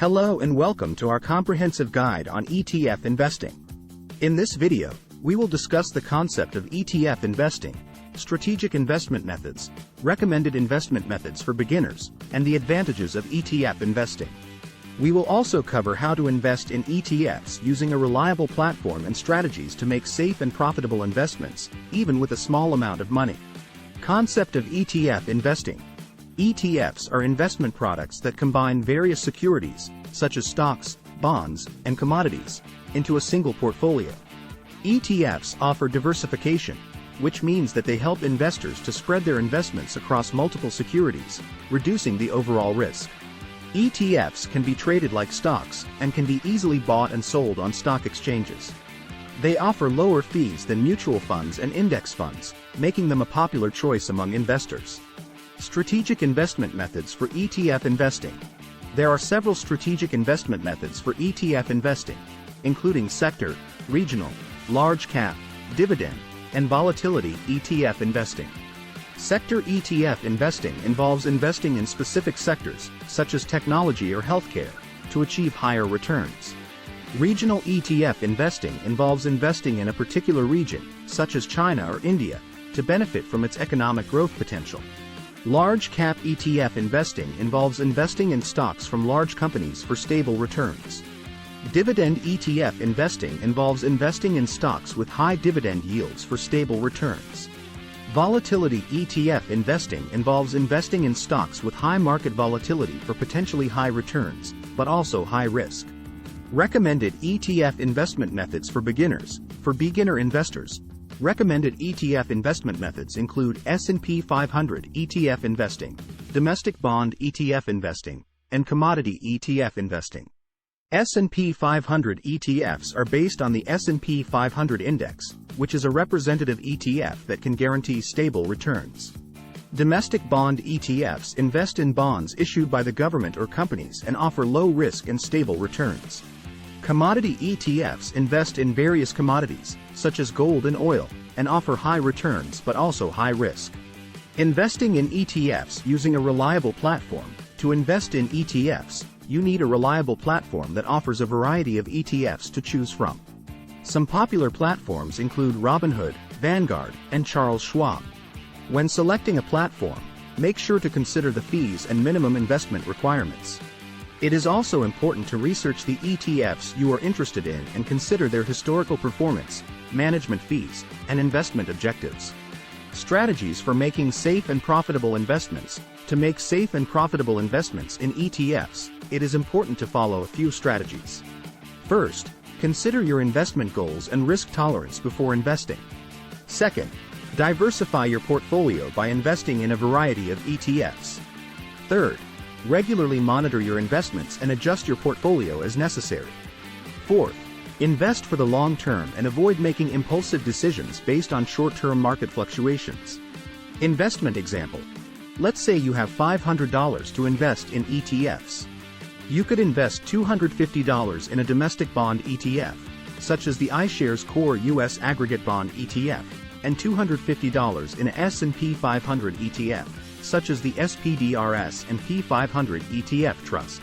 Hello and welcome to our comprehensive guide on ETF investing. In this video, we will discuss the concept of ETF investing, strategic investment methods, recommended investment methods for beginners, and the advantages of ETF investing. We will also cover how to invest in ETFs using a reliable platform and strategies to make safe and profitable investments, even with a small amount of money. Concept of ETF investing. ETFs are investment products that combine various securities, such as stocks, bonds, and commodities, into a single portfolio. ETFs offer diversification, which means that they help investors to spread their investments across multiple securities, reducing the overall risk. ETFs can be traded like stocks and can be easily bought and sold on stock exchanges. They offer lower fees than mutual funds and index funds, making them a popular choice among investors. Strategic investment methods for ETF investing. There are several strategic investment methods for ETF investing, including sector, regional, large cap, dividend, and volatility ETF investing. Sector ETF investing involves investing in specific sectors, such as technology or healthcare, to achieve higher returns. Regional ETF investing involves investing in a particular region, such as China or India, to benefit from its economic growth potential. Large cap ETF investing involves investing in stocks from large companies for stable returns. Dividend ETF investing involves investing in stocks with high dividend yields for stable returns. Volatility ETF investing involves investing in stocks with high market volatility for potentially high returns, but also high risk. Recommended ETF investment methods for beginners. For beginner investors, recommended ETF investment methods include S&P 500 ETF investing, domestic bond ETF investing, and commodity ETF investing. S&P 500 ETFs are based on the S&P 500 index, which is a representative ETF that can guarantee stable returns. Domestic bond ETFs invest in bonds issued by the government or companies and offer low risk and stable returns. Commodity ETFs invest in various commodities, such as gold and oil, and offer high returns but also high risk. Investing in ETFs using a reliable platform. To invest in ETFs, you need a reliable platform that offers a variety of ETFs to choose from. Some popular platforms include Robinhood, Vanguard, and Charles Schwab. When selecting a platform, make sure to consider the fees and minimum investment requirements. It is also important to research the ETFs you are interested in and consider their historical performance, management fees, and investment objectives. Strategies for making safe and profitable investments. To make safe and profitable investments in ETFs, it is important to follow a few strategies. First, consider your investment goals and risk tolerance before investing. Second, diversify your portfolio by investing in a variety of ETFs. Third, regularly monitor your investments and adjust your portfolio as necessary. Fourth, invest for the long term and avoid making impulsive decisions based on short-term market fluctuations. Investment example. Let's say you have $500 to invest in ETFs. You could invest $250 in a domestic bond ETF, such as the iShares Core US Aggregate Bond ETF, and $250 in a S&P 500 ETF, such as the SPDRS and P500 ETF Trust.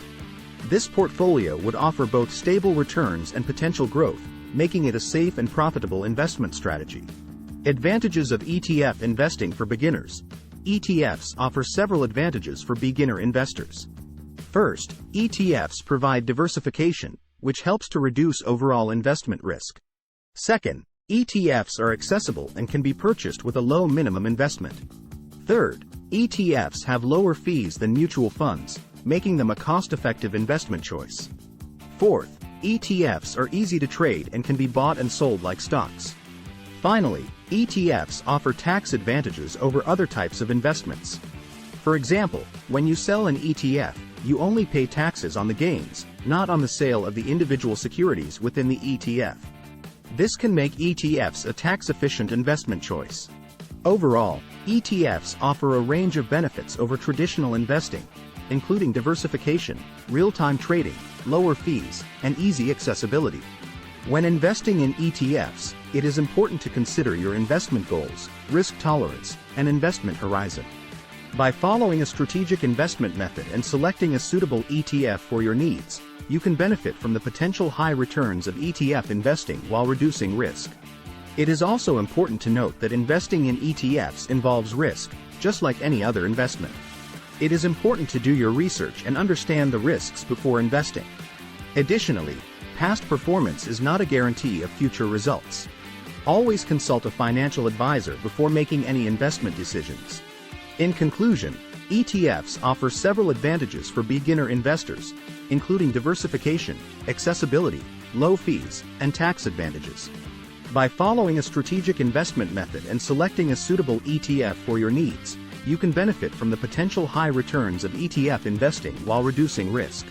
This portfolio would offer both stable returns and potential growth, making it a safe and profitable investment strategy. Advantages of ETF investing for beginners. ETFs offer several advantages for beginner investors. First, ETFs provide diversification, which helps to reduce overall investment risk. Second, ETFs are accessible and can be purchased with a low minimum investment. Third, ETFs have lower fees than mutual funds, making them a cost-effective investment choice. Fourth, ETFs are easy to trade and can be bought and sold like stocks. Finally, ETFs offer tax advantages over other types of investments. For example, when you sell an ETF, you only pay taxes on the gains, not on the sale of the individual securities within the ETF. This can make ETFs a tax-efficient investment choice. Overall, ETFs offer a range of benefits over traditional investing, including diversification, real-time trading, lower fees, and easy accessibility. When investing in ETFs, it is important to consider your investment goals, risk tolerance, and investment horizon. By following a strategic investment method and selecting a suitable ETF for your needs, you can benefit from the potential high returns of ETF investing while reducing risk. It is also important to note that investing in ETFs involves risk, just like any other investment. It is important to do your research and understand the risks before investing. Additionally, past performance is not a guarantee of future results. Always consult a financial advisor before making any investment decisions. In conclusion, ETFs offer several advantages for beginner investors, including diversification, accessibility, low fees, and tax advantages. By following a strategic investment method and selecting a suitable ETF for your needs, you can benefit from the potential high returns of ETF investing while reducing risk.